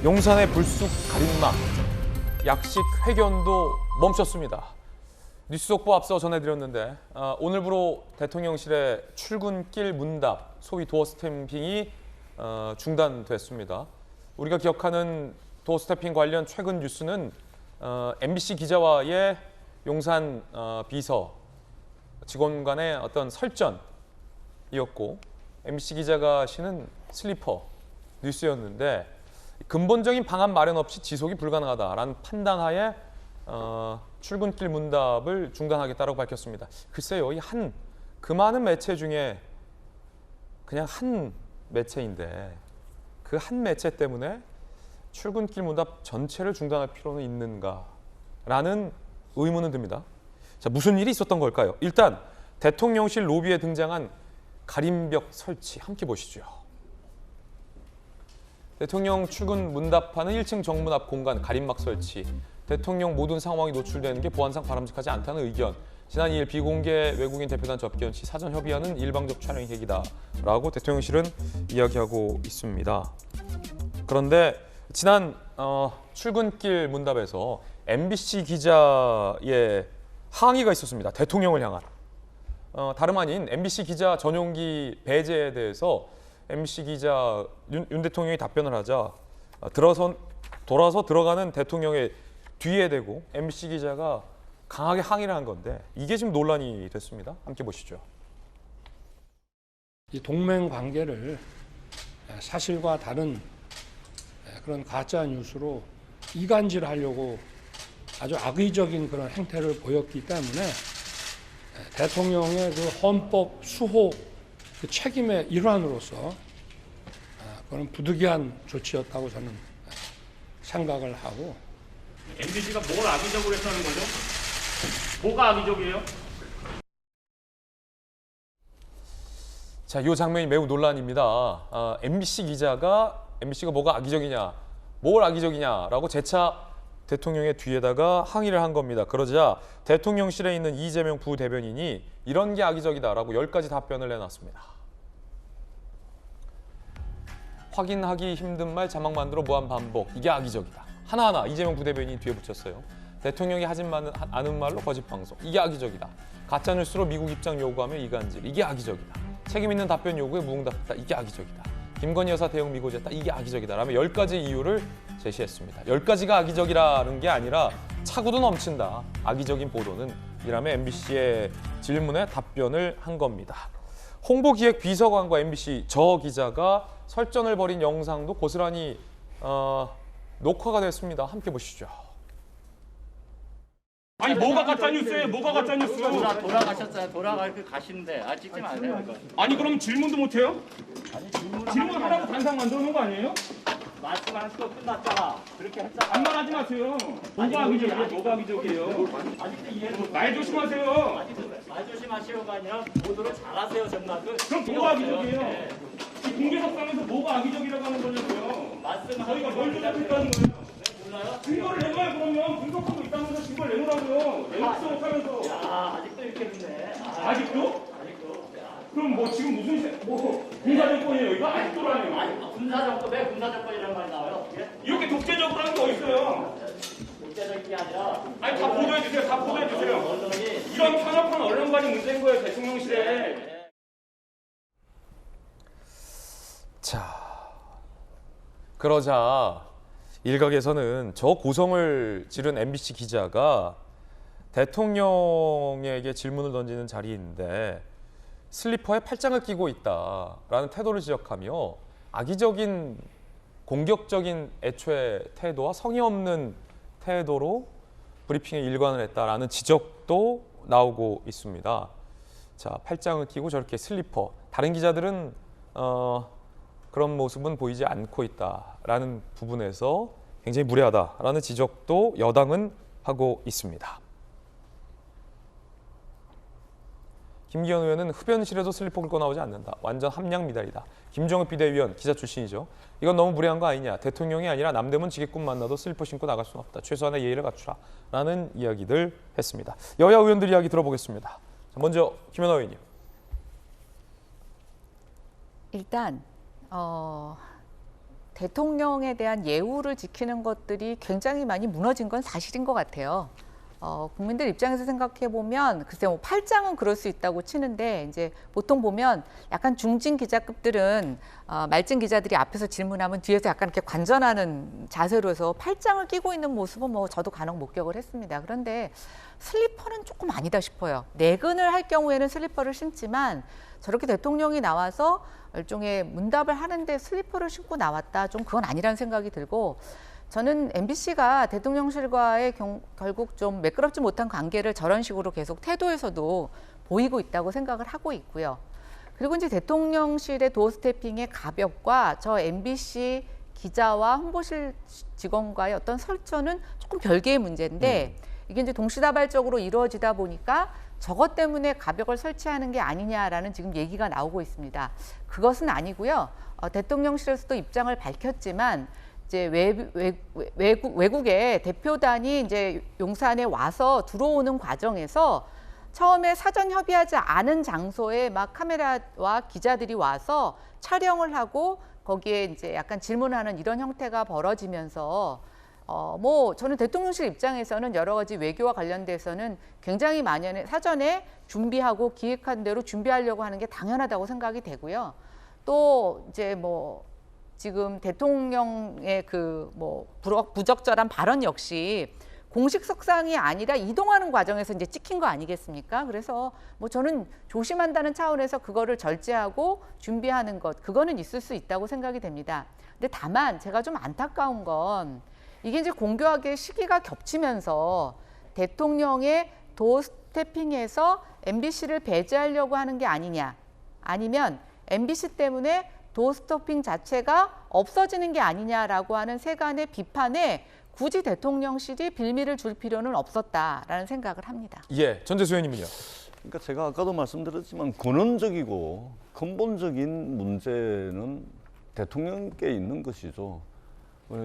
용산의 불쑥 가림막, 약식 회견도 멈췄습니다. 뉴스 속보 앞서 전해드렸는데 오늘부로 대통령실의 출근길 문답, 소위 도어 스탬핑이 중단됐습니다. 우리가 기억하는 도어 스탬핑 관련 최근 뉴스는 MBC 기자와의 용산 비서 직원 간의 어떤 설전이었고 MBC 기자가 신은 슬리퍼 뉴스였는데 근본적인 방안 마련 없이 지속이 불가능하다라는 판단하에 출근길 문답을 중단하겠다고 밝혔습니다. 글쎄요, 그 많은 매체 중에 그냥 한 매체인데 그 한 매체 때문에 출근길 문답 전체를 중단할 필요는 있는가라는 의문은 듭니다. 자, 무슨 일이 있었던 걸까요? 일단 대통령실 로비에 등장한 가림벽 설치 함께 보시죠. 대통령 출근 문답하는 1층 정문 앞 공간 가림막 설치. 대통령 모든 상황이 노출되는 게 보안상 바람직하지 않다는 의견. 지난 2일 비공개 외국인 대표단 접견 시 사전 협의하는 일방적 촬영 계기다라고 대통령실은 이야기하고 있습니다. 그런데 지난 출근길 문답에서 MBC 기자의 항의가 있었습니다. 대통령을 향한. 다름 아닌 MBC 기자 전용기 배제에 대해서 MBC 기자 윤 대통령이 답변을 하자 돌아서 들어가는 대통령의 뒤에 대고 MBC 기자가 강하게 항의를 한 건데 이게 지금 논란이 됐습니다. 함께 보시죠. 이 동맹 관계를 사실과 다른 그런 가짜 뉴스로 이간질하려고 아주 악의적인 그런 행태를 보였기 때문에 대통령의 그 헌법 수호 그 책임의 일환으로서 그런 부득이한 조치였다고 저는 생각을 하고. MBC가 뭘 악의적으로 했다는 거죠? 뭐가 악의적이에요? 자, 이 장면이 매우 논란입니다. MBC가 뭐가 악의적이냐, 뭘 악의적이냐라고 재차 대통령의 뒤에다가 항의를 한 겁니다. 그러자 대통령실에 있는 이재명 부대변인이 이런 게 악의적이다라고 10가지 답변을 내놨습니다. 확인하기 힘든 말 자막 만들어 무한 반복. 이게 악의적이다. 하나하나 이재명 부대변인이 뒤에 붙였어요. 대통령이 하지 않은 말로 거짓 방송. 이게 악의적이다. 가짜뉴스로 미국 입장 요구하며 이간질. 이게 악의적이다. 책임 있는 답변 요구에 무응답했다. 이게 악의적이다. 김건희 여사 대응 미고지했다. 이게 악의적이다. 라며 10가지 이유를 제시했습니다. 10가지가 악의적이라는 게 아니라 차고도 넘친다. 악의적인 보도는 이라며 MBC의 질문에 답변을 한 겁니다. 홍보기획 비서관과 MBC 저 기자가 설전을 벌인 영상도 고스란히 녹화가 됐습니다. 함께 보시죠. 아니 뭐가 가짜 뉴스예요? 뭐가 가짜 뉴스? 돌아가셨어요. 가시는데 찍지 마세요. 이거. 아니 그럼 질문도 못 해요? 질문하라고 단상 만들어 놓은 거 아니에요? 말씀하시고 끝났잖아. 그렇게 했잖아. 반말하지 마세요. 뭐가 악의적이에요? 뭐가 악의적이에요? 아직도 이해를 말 조심하세요. 말 조심하시오가 아니라 보도를 잘하세요, 정말. 그럼 뭐가 악의적이에요? 이 공개석상에서 뭐가 악의적이라고 하는 거냐고요? 저희가 뭘 조작했다는 거예요? 몰라요? 증거를 내놔요. 그러면 분석하고 있다면서 증거를 내놓으라고요. 내놓지도 못하면서. 야, 아직도 이렇게 했네. 아직도? 아직도. 그럼 뭐 지금 무슨 군사정권이에요? 이거 아직도라니요. 아니, 군사정권, 왜 군사정권이라는 말이 나와요? 어떻게? 이렇게 독재적으로 하는 게 어딨어요? 국제적인 게 아니라. 아니 다 보도해주세요. 다 보도해주세요. 언론이. 이런 편협한 언론관이 문제인 거예요. 대통령실에. 자, 그러자 일각에서는 저 고성을 지른 MBC 기자가 대통령에게 질문을 던지는 자리인데 슬리퍼에 팔짱을 끼고 있다라는 태도를 지적하며 악의적인 공격적인 애초의 태도와 성의 없는 태도로 브리핑에 일관을 했다라는 지적도 나오고 있습니다. 자, 팔짱을 끼고 저렇게 슬리퍼. 다른 기자들은 그런 모습은 보이지 않고 있다라는 부분에서 굉장히 무례하다라는 지적도 여당은 하고 있습니다. 김기현 의원은 흡연실에도 슬리퍼 긁고 나오지 않는다. 완전 함량 미달이다. 김종욱 비대위원 기자 출신이죠. 이건 너무 무례한 거 아니냐. 대통령이 아니라 남대문 지게꾼 만나도 슬리퍼 신고 나갈 수는 없다. 최소한의 예의를 갖추라. 라는 이야기들 했습니다. 여야 의원들 이야기 들어보겠습니다. 먼저 김연아 의원님. 일단 대통령에 대한 예우를 지키는 것들이 굉장히 많이 무너진 건 사실인 것 같아요. 국민들 입장에서 생각해 보면 글쎄 뭐 팔짱은 그럴 수 있다고 치는데 이제 보통 보면 약간 중진 기자급들은 말진 기자들이 앞에서 질문하면 뒤에서 약간 이렇게 관전하는 자세로 해서 팔짱을 끼고 있는 모습은 뭐 저도 간혹 목격을 했습니다. 그런데 슬리퍼는 조금 아니다 싶어요. 내근을 할 경우에는 슬리퍼를 신지만 저렇게 대통령이 나와서 일종의 문답을 하는데 슬리퍼를 신고 나왔다. 좀 그건 아니라는 생각이 들고 저는 MBC가 대통령실과의 결국 좀 매끄럽지 못한 관계를 저런 식으로 계속 태도에서도 보이고 있다고 생각을 하고 있고요. 그리고 이제 대통령실의 도어 스태핑의 가벽과 저 MBC 기자와 홍보실 직원과의 어떤 설전은 조금 별개의 문제인데 이게 이제 동시다발적으로 이루어지다 보니까 저것 때문에 가벽을 설치하는 게 아니냐라는 지금 얘기가 나오고 있습니다. 그것은 아니고요. 대통령실에서도 입장을 밝혔지만 이제 외국의 대표단이 이제 용산에 와서 들어오는 과정에서 처음에 사전 협의하지 않은 장소에 막 카메라와 기자들이 와서 촬영을 하고 거기에 이제 약간 질문하는 이런 형태가 벌어지면서 뭐 저는 대통령실 입장에서는 여러 가지 외교와 관련돼서는 굉장히 많이 사전에 준비하고 기획한 대로 준비하려고 하는 게 당연하다고 생각이 되고요. 또 이제 뭐 지금 대통령의 그 뭐 부적절한 발언 역시 공식 석상이 아니라 이동하는 과정에서 이제 찍힌 거 아니겠습니까? 그래서 뭐 저는 조심한다는 차원에서 그거를 절제하고 준비하는 것, 그거는 있을 수 있다고 생각이 됩니다. 근데 다만 제가 좀 안타까운 건 이게 이제 공교하게 시기가 겹치면서 대통령의 도어 스태핑에서 MBC를 배제하려고 하는 게 아니냐, 아니면 MBC 때문에 도어 스태핑 자체가 없어지는 게 아니냐라고 하는 세간의 비판에 굳이 대통령실이 빌미를 줄 필요는 없었다라는 생각을 합니다. 예, 전재수 의원님은요. 그러니까 제가 아까도 말씀드렸지만 근원적이고 근본적인 문제는 대통령께 있는 것이죠.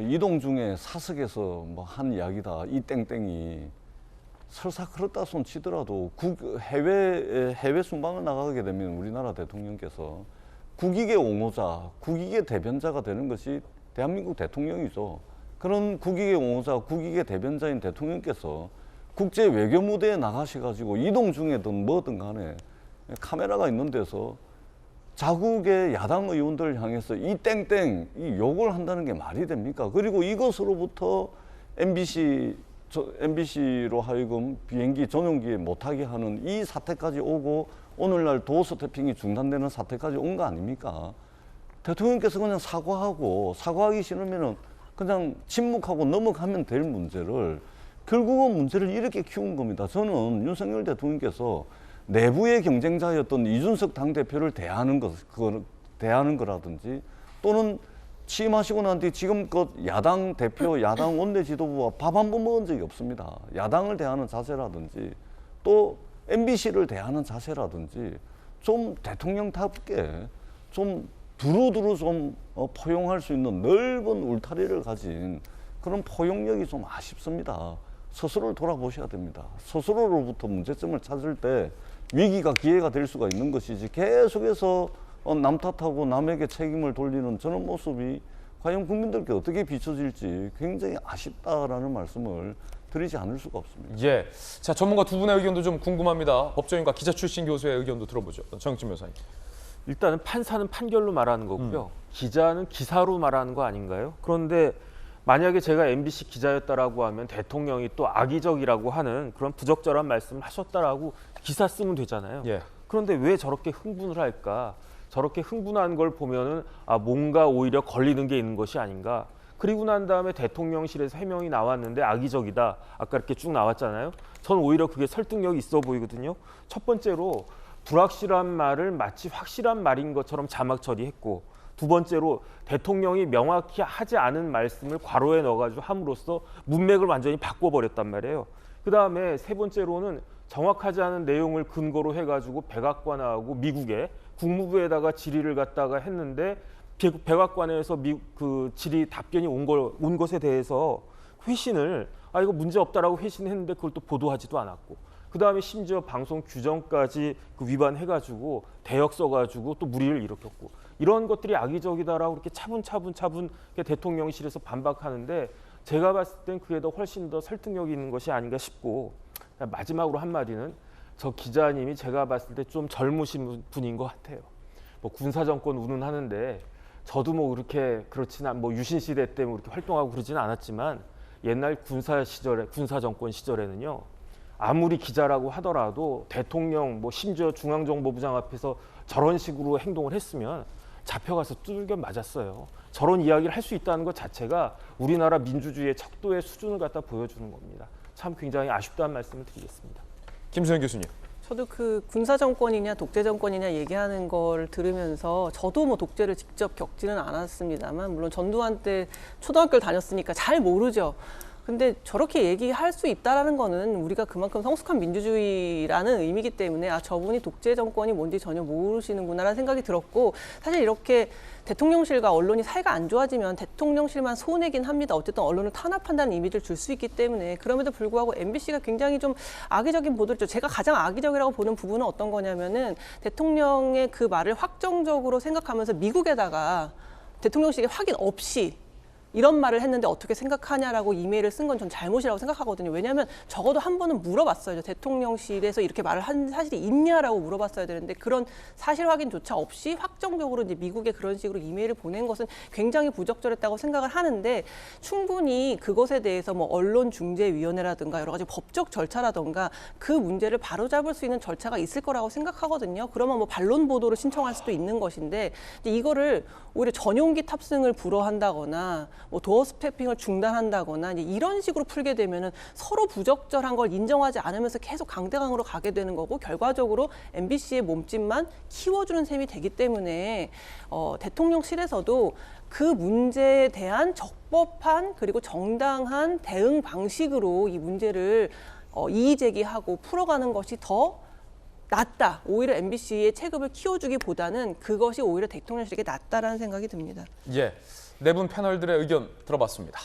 이동 중에 사석에서 뭐 한 이야기다, 이 땡땡이 설사 그렇다 손 치더라도 해외 순방을 나가게 되면 우리나라 대통령께서 국익의 옹호자, 국익의 대변자가 되는 것이 대한민국 대통령이죠. 그런 국익의 옹호자, 국익의 대변자인 대통령께서 국제 외교 무대에 나가셔가지고 이동 중에든 뭐든 간에 카메라가 있는 데서 자국의 야당 의원들을 향해서 이 땡땡 이 욕을 한다는 게 말이 됩니까? 그리고 이것으로부터 MBC로 하여금 비행기 전용기에 못하게 하는 이 사태까지 오고 오늘날 도어 스태핑이 중단되는 사태까지 온 거 아닙니까? 대통령께서 그냥 사과하기 싫으면은 그냥 침묵하고 넘어가면 될 문제를 결국은 문제를 이렇게 키운 겁니다. 저는 윤석열 대통령께서 내부의 경쟁자였던 이준석 당대표를 대하는 거라든지 또는 취임하시고 난 뒤 지금껏 야당 대표, 야당 원내 지도부와 밥 한 번 먹은 적이 없습니다. 야당을 대하는 자세라든지 또 MBC를 대하는 자세라든지 좀 대통령답게 좀 두루두루 좀 포용할 수 있는 넓은 울타리를 가진 그런 포용력이 좀 아쉽습니다. 스스로를 돌아보셔야 됩니다. 스스로로부터 문제점을 찾을 때 위기가 기회가 될 수가 있는 것이지 계속해서 남 탓하고 남에게 책임을 돌리는 저런 모습이 과연 국민들께 어떻게 비춰질지 굉장히 아쉽다라는 말씀을 드리지 않을 수가 없습니다. 예, 자 전문가 두 분의 의견도 좀 궁금합니다. 법조인과 기자 출신 교수의 의견도 들어보죠. 정익진 변호사님. 일단은 판사는 판결로 말하는 거고요. 기자는 기사로 말하는 거 아닌가요? 그런데 만약에 제가 MBC 기자였다라고 하면 대통령이 또 악의적이라고 하는 그런 부적절한 말씀을 하셨다라고 기사 쓰면 되잖아요. 예. 그런데 왜 저렇게 흥분을 할까? 저렇게 흥분한 걸 보면은 뭔가 오히려 걸리는 게 있는 것이 아닌가? 그리고 난 다음에 대통령실에서 해명이 나왔는데 악의적이다. 아까 이렇게 쭉 나왔잖아요. 저는 오히려 그게 설득력이 있어 보이거든요. 첫 번째로 불확실한 말을 마치 확실한 말인 것처럼 자막 처리했고, 두 번째로 대통령이 명확히 하지 않은 말씀을 괄호에 넣어가지고 함으로써 문맥을 완전히 바꿔버렸단 말이에요. 그 다음에 세 번째로는 정확하지 않은 내용을 근거로 해가지고 백악관하고 미국의 국무부에다가 질의를 갖다가 했는데 백악관에서 그 질의 답변이 온 것에 대해서 회신을 이거 문제 없다라고 회신했는데 그걸 또 보도하지도 않았고, 그다음에 심지어 방송 규정까지 그 위반해가지고 대역 써가지고 또 물의를 일으켰고 이런 것들이 악의적이다라고 이렇게 차분차분 대통령실에서 반박하는데 제가 봤을 땐 그게 더 훨씬 더 설득력이 있는 것이 아닌가 싶고 마지막으로 한마디는 저 기자님이 제가 봤을 때 좀 젊으신 분인 것 같아요. 뭐 군사정권 운운하는데 저도 뭐 그렇게 그렇지는 뭐 유신 시대 때 뭐 이렇게 활동하고 그러지는 않았지만 옛날 군사정권 시절에는요. 아무리 기자라고 하더라도 대통령 뭐 심지어 중앙정보부장 앞에서 저런 식으로 행동을 했으면 잡혀가서 두들겨 맞았어요. 저런 이야기를 할 수 있다는 것 자체가 우리나라 민주주의의 척도의 수준을 갖다 보여주는 겁니다. 참 굉장히 아쉽다는 말씀을 드리겠습니다. 김수현 교수님. 저도 그 군사 정권이냐 독재 정권이냐 얘기하는 걸 들으면서 저도 뭐 독재를 직접 겪지는 않았습니다만 물론 전두환 때 초등학교를 다녔으니까 잘 모르죠. 근데 저렇게 얘기할 수 있다라는 거는 우리가 그만큼 성숙한 민주주의라는 의미이기 때문에 아 저분이 독재 정권이 뭔지 전혀 모르시는구나라는 생각이 들었고 사실 이렇게 대통령실과 언론이 사이가 안 좋아지면 대통령실만 손해긴 합니다. 어쨌든 언론을 탄압한다는 이미지를 줄 수 있기 때문에 그럼에도 불구하고 MBC가 굉장히 좀 악의적인 보도를 했죠. 제가 가장 악의적이라고 보는 부분은 어떤 거냐면은 대통령의 그 말을 확정적으로 생각하면서 미국에다가 대통령실이 확인 없이 이런 말을 했는데 어떻게 생각하냐라고 이메일을 쓴 건 전 잘못이라고 생각하거든요. 왜냐하면 적어도 한 번은 물어봤어야죠. 대통령실에서 이렇게 말을 한 사실이 있냐라고 물어봤어야 되는데 그런 사실 확인조차 없이 확정적으로 이제 미국에 그런 식으로 이메일을 보낸 것은 굉장히 부적절했다고 생각을 하는데 충분히 그것에 대해서 뭐 언론중재위원회라든가 여러 가지 법적 절차라든가 그 문제를 바로잡을 수 있는 절차가 있을 거라고 생각하거든요. 그러면 뭐 반론 보도를 신청할 수도 있는 것인데 이거를 오히려 전용기 탑승을 불허한다거나 뭐 도어 스태핑을 중단한다거나 이런 식으로 풀게 되면은 서로 부적절한 걸 인정하지 않으면서 계속 강대강으로 가게 되는 거고 결과적으로 MBC의 몸집만 키워주는 셈이 되기 때문에 대통령실에서도 그 문제에 대한 적법한 그리고 정당한 대응 방식으로 이 문제를 이의 제기하고 풀어가는 것이 더 낫다. 오히려 MBC의 체급을 키워주기보다는 그것이 오히려 대통령실에게 낫다라는 생각이 듭니다. 예, 네 분 패널들의 의견 들어봤습니다.